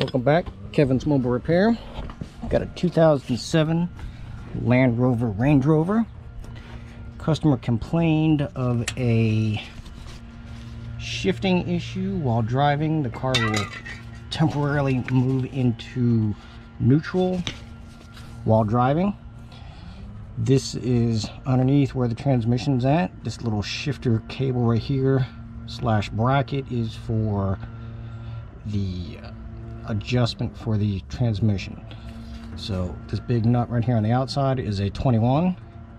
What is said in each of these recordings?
Welcome back, Kevin's Mobile Repair. Got a 2007 Land Rover Range Rover. Customer complained of a shifting issue while driving. The car will temporarily move into neutral while driving. This is underneath where the transmission's at. This little shifter cable right here / bracket is for the adjustment for the transmission. So this big nut right here on the outside is a 21.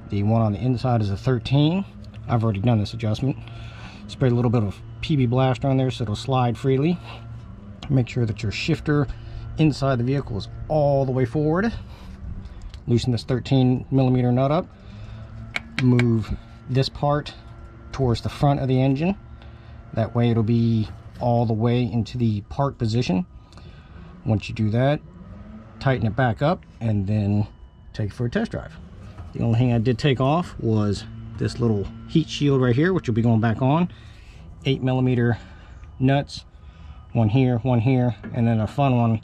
The one on the inside is a 13. I've already done this adjustment. Sprayed a little bit of PB Blaster on there so it'll slide freely. Make sure that your shifter inside the vehicle is all the way forward. Loosen this 13mm nut up. Move this part towards the front of the engine. That way it'll be all the way into the park position. Once you do that, tighten it back up and then take it for a test drive. The only thing I did take off was this little heat shield right here, which will be going back on. 8mm nuts, one here, and then a fun one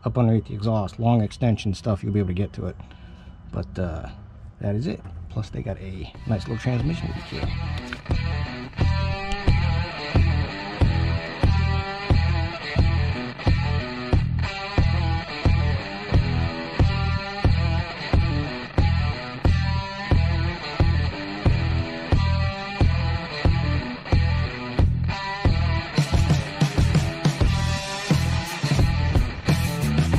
up underneath the exhaust. Long extension stuff, you'll be able to get to it. But that is it. Plus they got a nice little transmission with it.